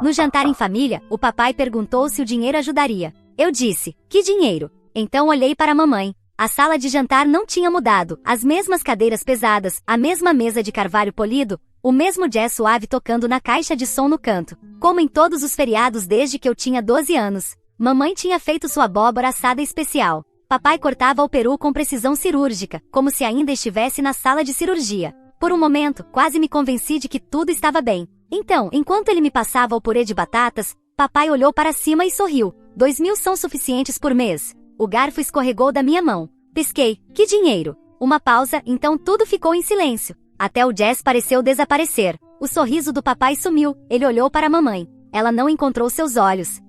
No jantar em família, o papai perguntou se o dinheiro ajudaria. Eu disse, que dinheiro? Então olhei para a mamãe. A sala de jantar não tinha mudado, as mesmas cadeiras pesadas, a mesma mesa de carvalho polido, o mesmo jazz suave tocando na caixa de som no canto. Como em todos os feriados desde que eu tinha 12 anos. Mamãe tinha feito sua abóbora assada especial. Papai cortava o peru com precisão cirúrgica, como se ainda estivesse na sala de cirurgia. Por um momento, quase me convenci de que tudo estava bem. Então, enquanto ele me passava o purê de batatas, papai olhou para cima e sorriu. 2.000 são suficientes por mês. O garfo escorregou da minha mão. Pisquei. Que dinheiro? Uma pausa, então tudo ficou em silêncio. Até o jazz pareceu desaparecer. O sorriso do papai sumiu. Ele olhou para a mamãe. Ela não encontrou seus olhos.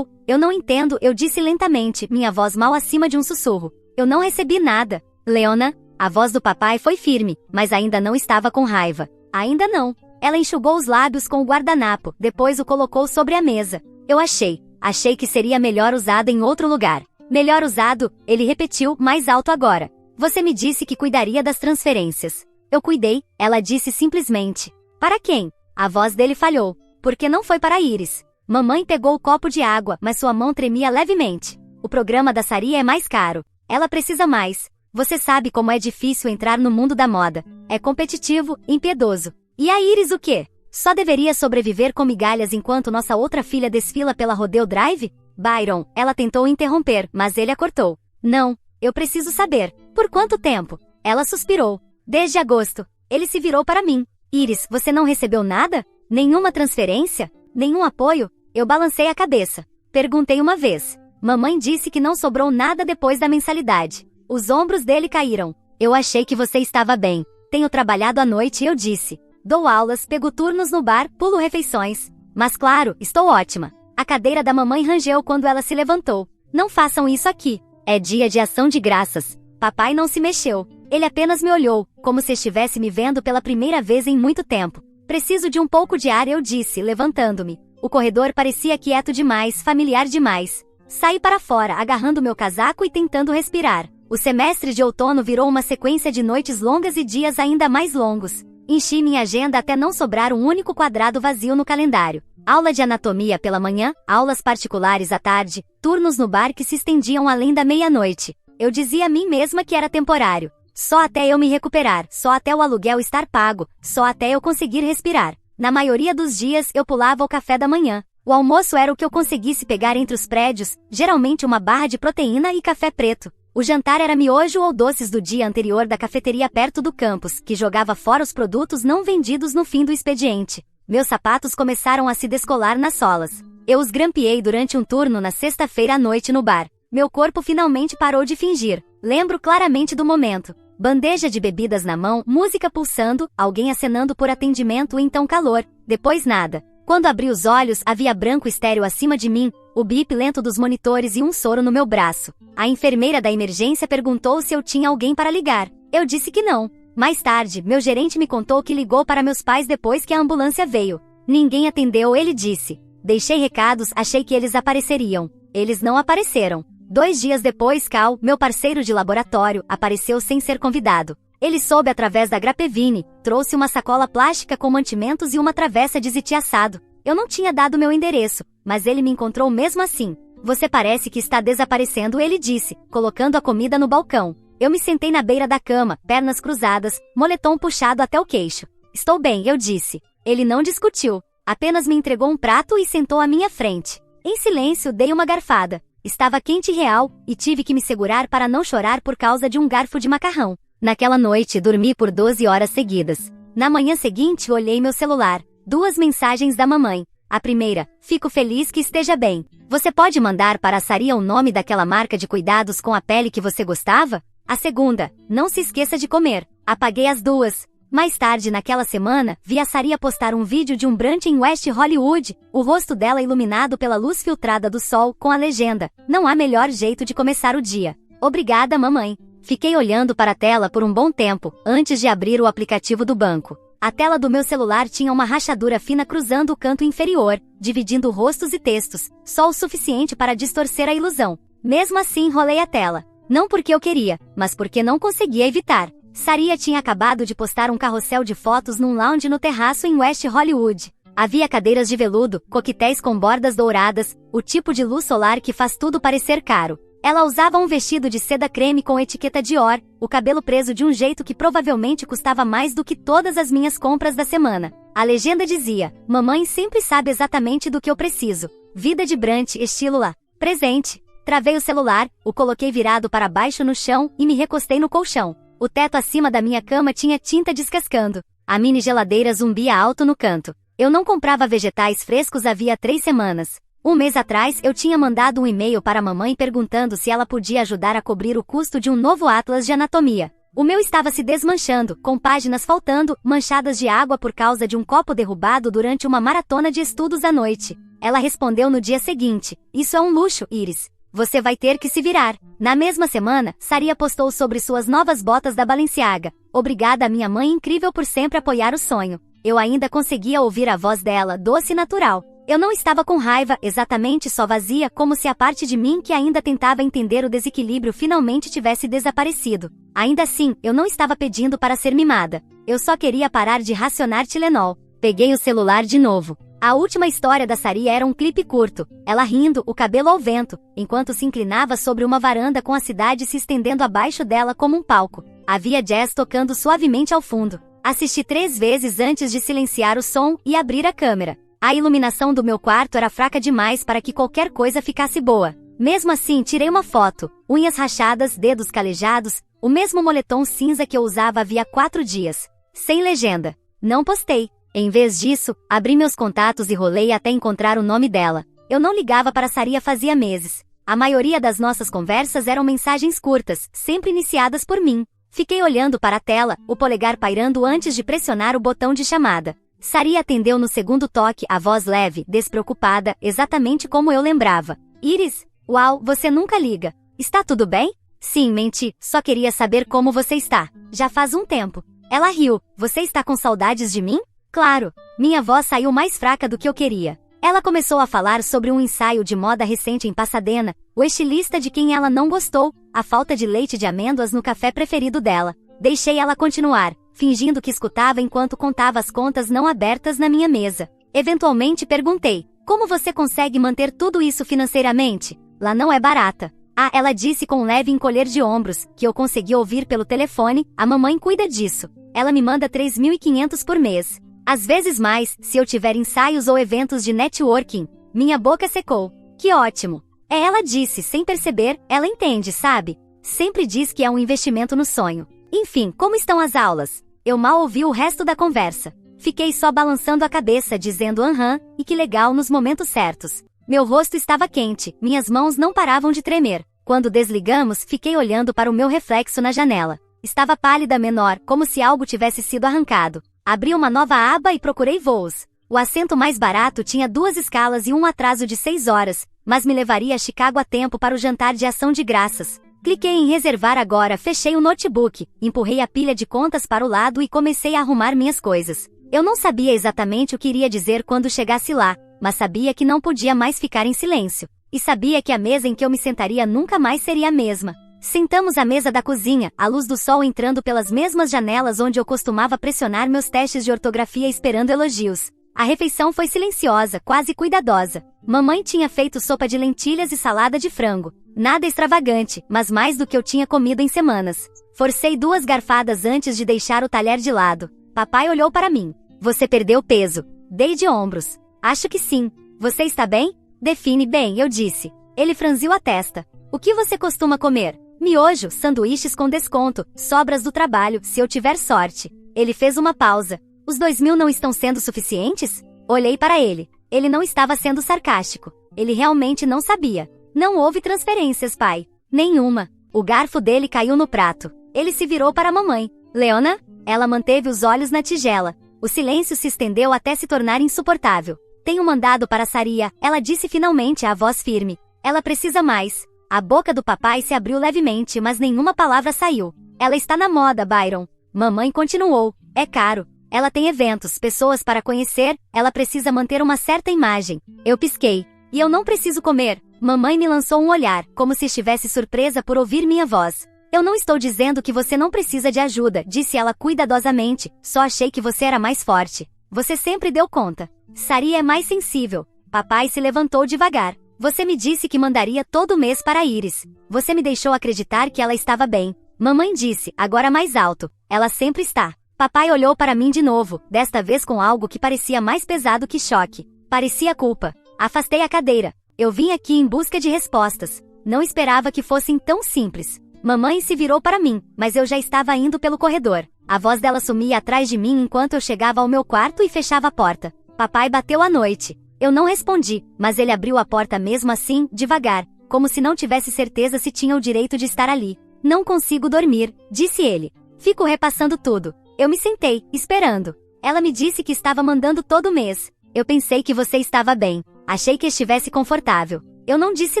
Eu não entendo, eu disse lentamente, minha voz mal acima de um sussurro. Eu não recebi nada. Leona, a voz do papai foi firme, mas ainda não estava com raiva. Ainda não. Ela enxugou os lábios com o guardanapo, depois o colocou sobre a mesa. Eu achei que seria melhor usado em outro lugar. Melhor usado, ele repetiu, mais alto agora. Você me disse que cuidaria das transferências. Eu cuidei, ela disse simplesmente. Para quem? A voz dele falhou. Porque não foi para Iris. Mamãe pegou o copo de água, mas sua mão tremia levemente. O programa da Saria é mais caro. Ela precisa mais. Você sabe como é difícil entrar no mundo da moda. É competitivo, impiedoso. E a Iris o quê? Só deveria sobreviver com migalhas enquanto nossa outra filha desfila pela Rodeo Drive? Byron, ela tentou interromper, mas ele a cortou. Não, eu preciso saber. Por quanto tempo? Ela suspirou. Desde agosto. Ele se virou para mim. Iris, você não recebeu nada? Nenhuma transferência? Nenhum apoio? Eu balancei a cabeça. Perguntei uma vez. Mamãe disse que não sobrou nada depois da mensalidade. Os ombros dele caíram. Eu achei que você estava bem. Tenho trabalhado à noite e eu disse. Dou aulas, pego turnos no bar, pulo refeições. Mas claro, estou ótima. A cadeira da mamãe rangeu quando ela se levantou. Não façam isso aqui. É dia de ação de graças. Papai não se mexeu. Ele apenas me olhou, como se estivesse me vendo pela primeira vez em muito tempo. Preciso de um pouco de ar, eu disse, levantando-me. O corredor parecia quieto demais, familiar demais. Saí para fora, agarrando meu casaco e tentando respirar. O semestre de outono virou uma sequência de noites longas e dias ainda mais longos. Enchi minha agenda até não sobrar um único quadrado vazio no calendário. Aula de anatomia pela manhã, aulas particulares à tarde, turnos no bar que se estendiam além da meia-noite. Eu dizia a mim mesma que era temporário. Só até eu me recuperar, só até o aluguel estar pago, só até eu conseguir respirar. Na maioria dos dias, eu pulava o café da manhã. O almoço era o que eu conseguisse pegar entre os prédios, geralmente uma barra de proteína e café preto. O jantar era miojo ou doces do dia anterior da cafeteria perto do campus, que jogava fora os produtos não vendidos no fim do expediente. Meus sapatos começaram a se descolar nas solas. Eu os grampeei durante um turno na sexta-feira à noite no bar. Meu corpo finalmente parou de fingir. Lembro claramente do momento. Bandeja de bebidas na mão, música pulsando, alguém acenando por atendimento e então calor. Depois nada. Quando abri os olhos, havia branco estéril acima de mim, o bip lento dos monitores e um soro no meu braço. A enfermeira da emergência perguntou se eu tinha alguém para ligar. Eu disse que não. Mais tarde, meu gerente me contou que ligou para meus pais depois que a ambulância veio. Ninguém atendeu, ele disse. Deixei recados, achei que eles apareceriam. Eles não apareceram. 2 dias depois, Cal, meu parceiro de laboratório, apareceu sem ser convidado. Ele soube através da Grapevine, trouxe uma sacola plástica com mantimentos e uma travessa de ziti assado. Eu não tinha dado meu endereço, mas ele me encontrou mesmo assim. Você parece que está desaparecendo, ele disse, colocando a comida no balcão. Eu me sentei na beira da cama, pernas cruzadas, moletom puxado até o queixo. Estou bem, eu disse. Ele não discutiu, apenas me entregou um prato e sentou à minha frente. Em silêncio, dei uma garfada. Estava quente e real, e tive que me segurar para não chorar por causa de um garfo de macarrão. Naquela noite, dormi por 12 horas seguidas. Na manhã seguinte, olhei meu celular. 2 mensagens da mamãe. A primeira, fico feliz que esteja bem. Você pode mandar para a Saria o nome daquela marca de cuidados com a pele que você gostava? A segunda, não se esqueça de comer. Apaguei as 2. Mais tarde naquela semana, vi a Saria postar um vídeo de um brunch em West Hollywood, o rosto dela iluminado pela luz filtrada do sol, com a legenda, não há melhor jeito de começar o dia. Obrigada, mamãe. Fiquei olhando para a tela por um bom tempo, antes de abrir o aplicativo do banco. A tela do meu celular tinha uma rachadura fina cruzando o canto inferior, dividindo rostos e textos, só o suficiente para distorcer a ilusão. Mesmo assim, rolei a tela. Não porque eu queria, mas porque não conseguia evitar. Saria tinha acabado de postar um carrossel de fotos num lounge no terraço em West Hollywood. Havia cadeiras de veludo, coquetéis com bordas douradas, o tipo de luz solar que faz tudo parecer caro. Ela usava um vestido de seda creme com etiqueta Dior, o cabelo preso de um jeito que provavelmente custava mais do que todas as minhas compras da semana. A legenda dizia: mamãe sempre sabe exatamente do que eu preciso. Vida de Brant, estilo lá. Presente. Travei o celular, o coloquei virado para baixo no chão e me recostei no colchão. O teto acima da minha cama tinha tinta descascando. A mini geladeira zumbia alto no canto. Eu não comprava vegetais frescos havia 3 semanas. Um mês atrás eu tinha mandado um e-mail para a mamãe perguntando se ela podia ajudar a cobrir o custo de um novo atlas de anatomia. O meu estava se desmanchando, com páginas faltando, manchadas de água por causa de um copo derrubado durante uma maratona de estudos à noite. Ela respondeu no dia seguinte: isso é um luxo, Iris. Você vai ter que se virar. Na mesma semana, Saria postou sobre suas novas botas da Balenciaga. Obrigada à minha mãe incrível por sempre apoiar o sonho. Eu ainda conseguia ouvir a voz dela, doce e natural. Eu não estava com raiva, exatamente só vazia, como se a parte de mim que ainda tentava entender o desequilíbrio finalmente tivesse desaparecido. Ainda assim, eu não estava pedindo para ser mimada. Eu só queria parar de racionar Tilenol. Peguei o celular de novo. A última história da Saria era um clipe curto, ela rindo, o cabelo ao vento, enquanto se inclinava sobre uma varanda com a cidade se estendendo abaixo dela como um palco. Havia jazz tocando suavemente ao fundo. Assisti 3 vezes antes de silenciar o som e abrir a câmera. A iluminação do meu quarto era fraca demais para que qualquer coisa ficasse boa. Mesmo assim, tirei uma foto, unhas rachadas, dedos calejados, o mesmo moletom cinza que eu usava havia 4 dias. Sem legenda. Não postei. Em vez disso, abri meus contatos e rolei até encontrar o nome dela. Eu não ligava para Saria fazia meses. A maioria das nossas conversas eram mensagens curtas, sempre iniciadas por mim. Fiquei olhando para a tela, o polegar pairando antes de pressionar o botão de chamada. Saria atendeu no segundo toque, a voz leve, despreocupada, exatamente como eu lembrava. Iris? Uau, você nunca liga. Está tudo bem? Sim, menti, só queria saber como você está. Já faz um tempo. Ela riu. Você está com saudades de mim? Claro. Minha voz saiu mais fraca do que eu queria. Ela começou a falar sobre um ensaio de moda recente em Pasadena, o estilista de quem ela não gostou, a falta de leite de amêndoas no café preferido dela. Deixei ela continuar, fingindo que escutava enquanto contava as contas não abertas na minha mesa. Eventualmente perguntei: como você consegue manter tudo isso financeiramente? Lá não é barata. Ah, ela disse com um leve encolher de ombros, que eu consegui ouvir pelo telefone: a mamãe cuida disso. Ela me manda 3.500 por mês. Às vezes mais, se eu tiver ensaios ou eventos de networking. Minha boca secou. Que ótimo. Ela disse, sem perceber, ela entende, sabe? Sempre diz que é um investimento no sonho. Enfim, como estão as aulas? Eu mal ouvi o resto da conversa. Fiquei só balançando a cabeça, dizendo aham, e que legal nos momentos certos. Meu rosto estava quente, minhas mãos não paravam de tremer. Quando desligamos, fiquei olhando para o meu reflexo na janela. Estava pálida menor, como se algo tivesse sido arrancado. Abri uma nova aba e procurei voos. O assento mais barato tinha 2 escalas e um atraso de 6 horas, mas me levaria a Chicago a tempo para o jantar de ação de graças. Cliquei em reservar agora, fechei o notebook, empurrei a pilha de contas para o lado e comecei a arrumar minhas coisas. Eu não sabia exatamente o que iria dizer quando chegasse lá, mas sabia que não podia mais ficar em silêncio. E sabia que a mesa em que eu me sentaria nunca mais seria a mesma. Sentamos à mesa da cozinha, a luz do sol entrando pelas mesmas janelas onde eu costumava pressionar meus testes de ortografia esperando elogios. A refeição foi silenciosa, quase cuidadosa. Mamãe tinha feito sopa de lentilhas e salada de frango. Nada extravagante, mas mais do que eu tinha comido em semanas. Forcei 2 garfadas antes de deixar o talher de lado. Papai olhou para mim. Você perdeu peso. Dei de ombros. Acho que sim. Você está bem? Define bem, eu disse. Ele franziu a testa. O que você costuma comer? Miojo, sanduíches com desconto, sobras do trabalho, se eu tiver sorte. Ele fez uma pausa. Os 2.000 não estão sendo suficientes? Olhei para ele. Ele não estava sendo sarcástico. Ele realmente não sabia. Não houve transferências, pai. Nenhuma. O garfo dele caiu no prato. Ele se virou para a mamãe. Leona? Ela manteve os olhos na tigela. O silêncio se estendeu até se tornar insuportável. Tenho mandado para Saria, ela disse finalmente, a voz firme. Ela precisa mais. A boca do papai se abriu levemente, mas nenhuma palavra saiu. Ela está na moda, Byron. Mamãe continuou. É caro. Ela tem eventos, pessoas para conhecer, ela precisa manter uma certa imagem. Eu pisquei. E eu não preciso comer. Mamãe me lançou um olhar, como se estivesse surpresa por ouvir minha voz. Eu não estou dizendo que você não precisa de ajuda, disse ela cuidadosamente, só achei que você era mais forte. Você sempre deu conta. Saria é mais sensível. Papai se levantou devagar. Você me disse que mandaria todo mês para Iris. Você me deixou acreditar que ela estava bem. Mamãe disse, agora mais alto. Ela sempre está. Papai olhou para mim de novo, desta vez com algo que parecia mais pesado que choque. Parecia culpa. Afastei a cadeira. Eu vim aqui em busca de respostas. Não esperava que fossem tão simples. Mamãe se virou para mim, mas eu já estava indo pelo corredor. A voz dela sumia atrás de mim enquanto eu chegava ao meu quarto e fechava a porta. Papai bateu à noite. Eu não respondi, mas ele abriu a porta mesmo assim, devagar, como se não tivesse certeza se tinha o direito de estar ali. Não consigo dormir, disse ele. Fico repassando tudo. Eu me sentei, esperando. Ela me disse que estava mandando todo mês. Eu pensei que você estava bem. Achei que estivesse confortável. Eu não disse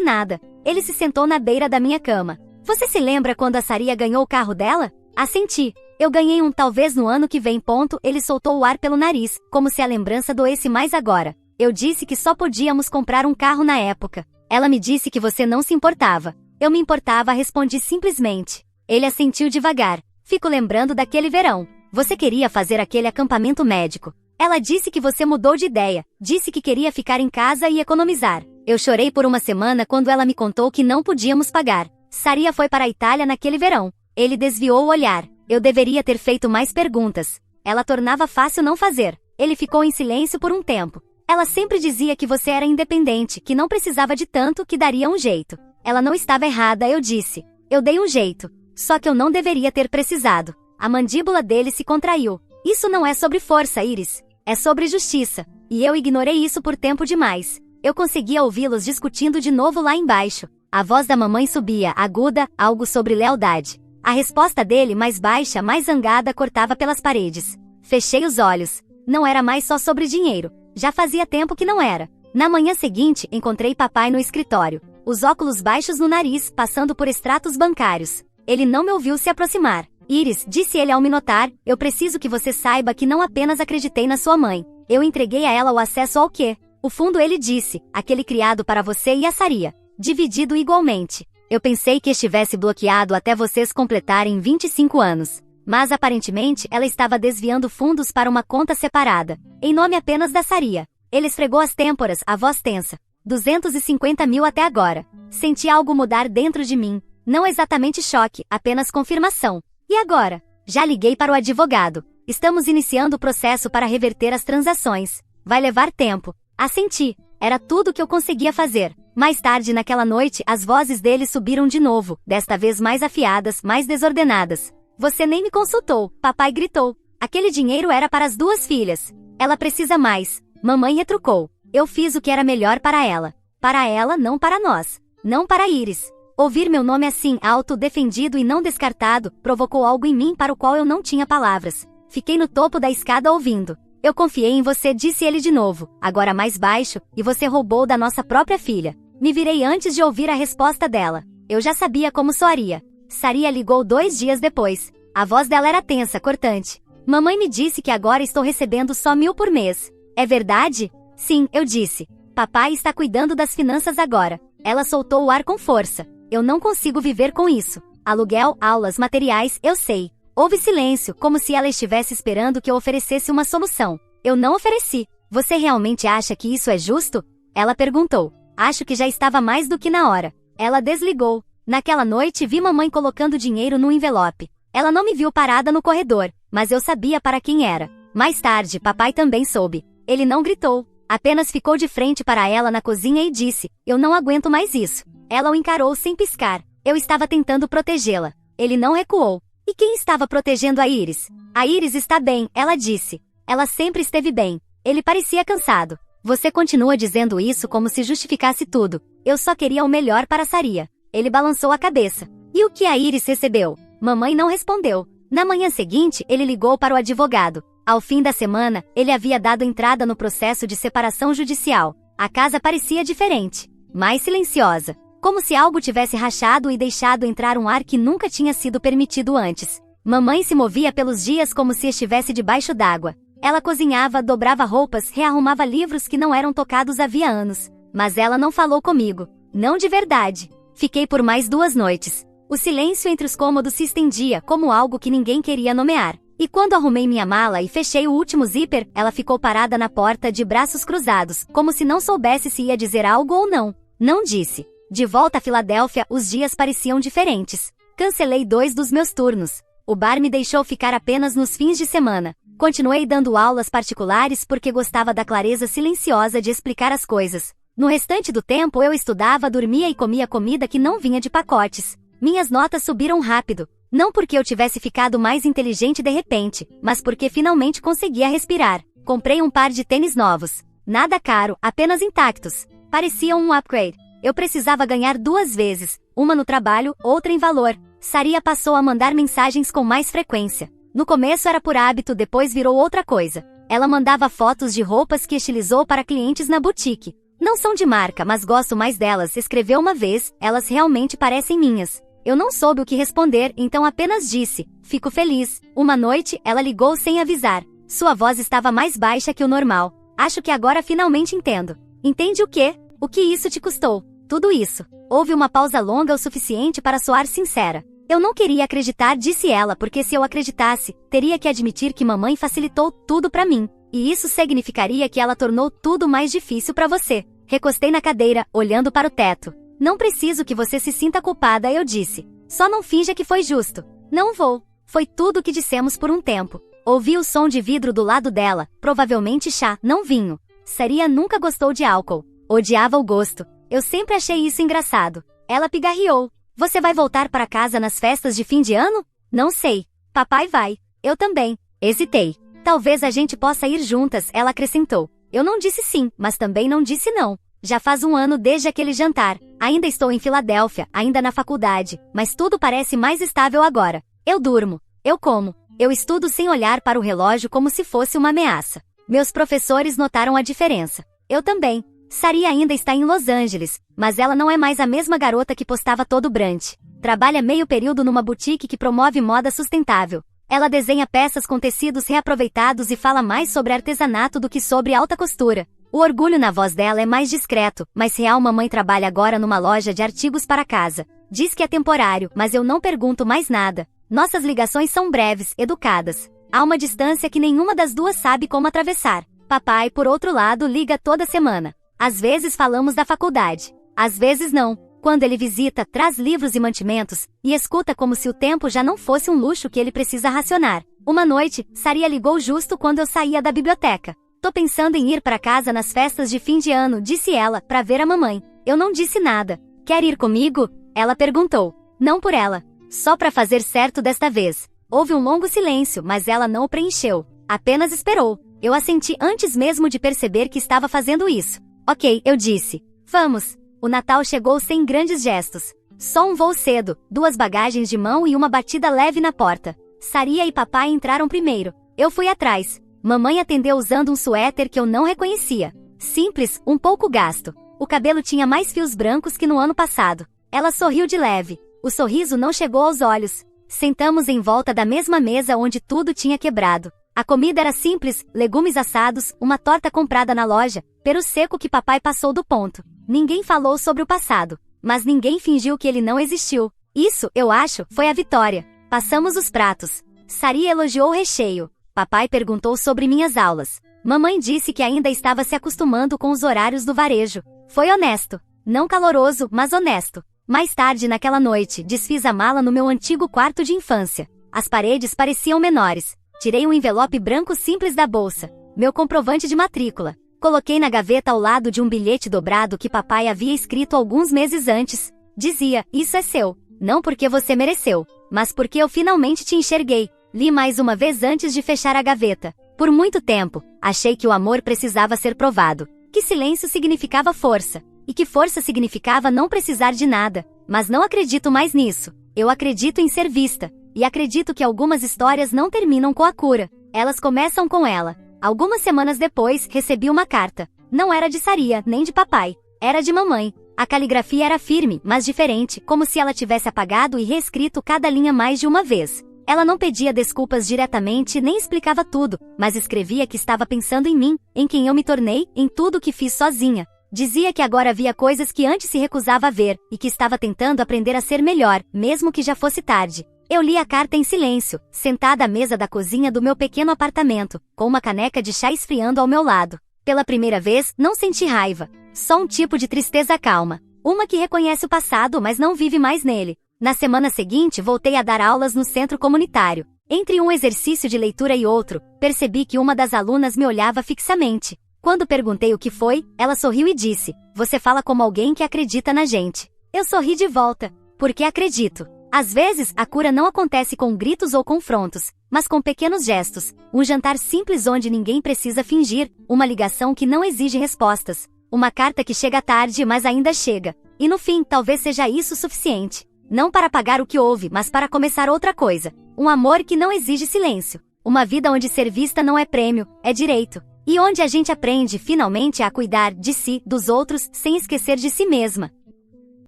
nada. Ele se sentou na beira da minha cama. Você se lembra quando a Saria ganhou o carro dela? Assenti. Eu ganhei um talvez no ano que vem. Ele soltou o ar pelo nariz, como se a lembrança doesse mais agora. Eu disse que só podíamos comprar um carro na época. Ela me disse que você não se importava. Eu me importava, respondi simplesmente. Ele assentiu devagar. Fico lembrando daquele verão. Você queria fazer aquele acampamento médico. Ela disse que você mudou de ideia. Disse que queria ficar em casa e economizar. Eu chorei por uma semana quando ela me contou que não podíamos pagar. Saria foi para a Itália naquele verão. Ele desviou o olhar. Eu deveria ter feito mais perguntas. Ela tornava fácil não fazer. Ele ficou em silêncio por um tempo. Ela sempre dizia que você era independente, que não precisava de tanto, que daria um jeito. Ela não estava errada, eu disse. Eu dei um jeito. Só que eu não deveria ter precisado. A mandíbula dele se contraiu. Isso não é sobre força, Iris. É sobre justiça. E eu ignorei isso por tempo demais. Eu conseguia ouvi-los discutindo de novo lá embaixo. A voz da mamãe subia, aguda, algo sobre lealdade. A resposta dele, mais baixa, mais zangada, cortava pelas paredes. Fechei os olhos. Não era mais só sobre dinheiro. Já fazia tempo que não era. Na manhã seguinte, encontrei papai no escritório. Os óculos baixos no nariz, passando por extratos bancários. Ele não me ouviu se aproximar. Iris, disse ele ao me notar, eu preciso que você saiba que não apenas acreditei na sua mãe. Eu entreguei a ela o acesso ao quê? O fundo, ele disse, aquele criado para você e a Saria. Dividido igualmente. Eu pensei que estivesse bloqueado até vocês completarem 25 anos. Mas aparentemente ela estava desviando fundos para uma conta separada, em nome apenas da Saria. Ele esfregou as têmporas, a voz tensa. 250 mil até agora. Senti algo mudar dentro de mim. Não exatamente choque, apenas confirmação. E agora? Já liguei para o advogado. Estamos iniciando o processo para reverter as transações. Vai levar tempo. Assenti. Era tudo o que eu conseguia fazer. Mais tarde naquela noite, as vozes dele subiram de novo, desta vez mais afiadas, mais desordenadas. Você nem me consultou, papai gritou. Aquele dinheiro era para as duas filhas. Ela precisa mais. Mamãe retrucou. Eu fiz o que era melhor para ela. Para ela, não para nós. Não para Iris. Ouvir meu nome assim, alto, defendido e não descartado, provocou algo em mim para o qual eu não tinha palavras. Fiquei no topo da escada ouvindo. Eu confiei em você, disse ele de novo, agora mais baixo, e você roubou da nossa própria filha. Me virei antes de ouvir a resposta dela. Eu já sabia como soaria. Saria ligou 2 dias depois. A voz dela era tensa, cortante. Mamãe me disse que agora estou recebendo só 1.000 por mês. É verdade? Sim, eu disse. Papai está cuidando das finanças agora. Ela soltou o ar com força. Eu não consigo viver com isso. Aluguel, aulas, materiais, eu sei. Houve silêncio, como se ela estivesse esperando que eu oferecesse uma solução. Eu não ofereci. Você realmente acha que isso é justo? Ela perguntou. Acho que já estava mais do que na hora. Ela desligou. Naquela noite vi mamãe colocando dinheiro num envelope. Ela não me viu parada no corredor, mas eu sabia para quem era. Mais tarde, papai também soube. Ele não gritou, apenas ficou de frente para ela na cozinha e disse, eu não aguento mais isso. Ela o encarou sem piscar. Eu estava tentando protegê-la. Ele não recuou. E quem estava protegendo a Iris? A Iris está bem, ela disse. Ela sempre esteve bem. Ele parecia cansado. Você continua dizendo isso como se justificasse tudo. Eu só queria o melhor para Saria. Ele balançou a cabeça. E o que a Iris recebeu? Mamãe não respondeu. Na manhã seguinte, ele ligou para o advogado. Ao fim da semana, ele havia dado entrada no processo de separação judicial. A casa parecia diferente, mais silenciosa, como se algo tivesse rachado e deixado entrar um ar que nunca tinha sido permitido antes. Mamãe se movia pelos dias como se estivesse debaixo d'água. Ela cozinhava, dobrava roupas, rearrumava livros que não eram tocados havia anos. Mas ela não falou comigo. Não de verdade. Fiquei por mais 2 noites. O silêncio entre os cômodos se estendia como algo que ninguém queria nomear. E quando arrumei minha mala e fechei o último zíper, ela ficou parada na porta de braços cruzados, como se não soubesse se ia dizer algo ou não. Não disse. De volta a Filadélfia, os dias pareciam diferentes. Cancelei 2 dos meus turnos. O bar me deixou ficar apenas nos fins de semana. Continuei dando aulas particulares porque gostava da clareza silenciosa de explicar as coisas. No restante do tempo eu estudava, dormia e comia comida que não vinha de pacotes. Minhas notas subiram rápido. Não porque eu tivesse ficado mais inteligente de repente, mas porque finalmente conseguia respirar. Comprei um par de tênis novos. Nada caro, apenas intactos. Pareciam um upgrade. Eu precisava ganhar 2 vezes, uma no trabalho, outra em valor. Saria passou a mandar mensagens com mais frequência. No começo era por hábito, depois virou outra coisa. Ela mandava fotos de roupas que estilizou para clientes na boutique. Não são de marca, mas gosto mais delas, escreveu uma vez, elas realmente parecem minhas. Eu não soube o que responder, então apenas disse, fico feliz. Uma noite, ela ligou sem avisar. Sua voz estava mais baixa que o normal. Acho que agora finalmente entendo. Entende o quê? O que isso te custou? Tudo isso. Houve uma pausa longa o suficiente para soar sincera. Eu não queria acreditar, disse ela, porque se eu acreditasse, teria que admitir que mamãe facilitou tudo para mim. E isso significaria que ela tornou tudo mais difícil para você. Recostei na cadeira, olhando para o teto. Não preciso que você se sinta culpada, eu disse. Só não finja que foi justo. Não vou. Foi tudo o que dissemos por um tempo. Ouvi o som de vidro do lado dela, provavelmente chá, não vinho. Saria nunca gostou de álcool. Odiava o gosto. Eu sempre achei isso engraçado. Ela pigarreou. Você vai voltar para casa nas festas de fim de ano? Não sei. Papai vai. Eu também. Hesitei. Talvez a gente possa ir juntas, ela acrescentou. Eu não disse sim, mas também não disse não. Já faz 1 ano desde aquele jantar. Ainda estou em Filadélfia, ainda na faculdade, mas tudo parece mais estável agora. Eu durmo. Eu como. Eu estudo sem olhar para o relógio como se fosse uma ameaça. Meus professores notaram a diferença. Eu também. Saria ainda está em Los Angeles, mas ela não é mais a mesma garota que postava todo brunch. Trabalha meio período numa boutique que promove moda sustentável. Ela desenha peças com tecidos reaproveitados e fala mais sobre artesanato do que sobre alta costura. O orgulho na voz dela é mais discreto, mas real mamãe trabalha agora numa loja de artigos para casa. Diz que é temporário, mas eu não pergunto mais nada. Nossas ligações são breves, educadas. Há uma distância que nenhuma das duas sabe como atravessar. Papai, por outro lado, liga toda semana. Às vezes falamos da faculdade. Às vezes não. Quando ele visita, traz livros e mantimentos, e escuta como se o tempo já não fosse um luxo que ele precisa racionar. Uma noite, Saria ligou justo quando eu saía da biblioteca. Tô pensando em ir para casa nas festas de fim de ano, disse ela, para ver a mamãe. Eu não disse nada. Quer ir comigo? Ela perguntou. Não por ela. Só para fazer certo desta vez. Houve um longo silêncio, mas ela não o preencheu. Apenas esperou. Eu assenti antes mesmo de perceber que estava fazendo isso. Ok, eu disse. Vamos. O Natal chegou sem grandes gestos. Só um voo cedo, 2 bagagens de mão e uma batida leve na porta. Saria e papai entraram primeiro. Eu fui atrás. Mamãe atendeu usando um suéter que eu não reconhecia. Simples, um pouco gasto. O cabelo tinha mais fios brancos que no ano passado. Ela sorriu de leve. O sorriso não chegou aos olhos. Sentamos em volta da mesma mesa onde tudo tinha quebrado. A comida era simples, legumes assados, uma torta comprada na loja, peru seco que papai passou do ponto. Ninguém falou sobre o passado, mas ninguém fingiu que ele não existiu. Isso, eu acho, foi a vitória. Passamos os pratos. Saria elogiou o recheio. Papai perguntou sobre minhas aulas. Mamãe disse que ainda estava se acostumando com os horários do varejo. Foi honesto. Não caloroso, mas honesto. Mais tarde naquela noite, desfiz a mala no meu antigo quarto de infância. As paredes pareciam menores. Tirei um envelope branco simples da bolsa. Meu comprovante de matrícula. Coloquei na gaveta ao lado de um bilhete dobrado que papai havia escrito alguns meses antes. Dizia, isso é seu. Não porque você mereceu, mas porque eu finalmente te enxerguei. Li mais uma vez antes de fechar a gaveta. Por muito tempo, achei que o amor precisava ser provado. Que silêncio significava força. E que força significava não precisar de nada. Mas não acredito mais nisso. Eu acredito em ser vista. E acredito que algumas histórias não terminam com a cura. Elas começam com ela. Algumas semanas depois, recebi uma carta. Não era de Saria, nem de papai. Era de mamãe. A caligrafia era firme, mas diferente, como se ela tivesse apagado e reescrito cada linha mais de uma vez. Ela não pedia desculpas diretamente nem explicava tudo, mas escrevia que estava pensando em mim, em quem eu me tornei, em tudo que fiz sozinha. Dizia que agora havia coisas que antes se recusava a ver, e que estava tentando aprender a ser melhor, mesmo que já fosse tarde. Eu li a carta em silêncio, sentada à mesa da cozinha do meu pequeno apartamento, com uma caneca de chá esfriando ao meu lado. Pela primeira vez, não senti raiva. Só um tipo de tristeza calma. Uma que reconhece o passado, mas não vive mais nele. Na semana seguinte, voltei a dar aulas no centro comunitário. Entre um exercício de leitura e outro, percebi que uma das alunas me olhava fixamente. Quando perguntei o que foi, ela sorriu e disse: "Você fala como alguém que acredita na gente." Eu sorri de volta, porque acredito. Às vezes, a cura não acontece com gritos ou confrontos, mas com pequenos gestos. Um jantar simples onde ninguém precisa fingir, uma ligação que não exige respostas, uma carta que chega tarde, mas ainda chega. E no fim, talvez seja isso suficiente. Não para apagar o que houve, mas para começar outra coisa. Um amor que não exige silêncio. Uma vida onde ser vista não é prêmio, é direito. E onde a gente aprende finalmente a cuidar de si, dos outros, sem esquecer de si mesma.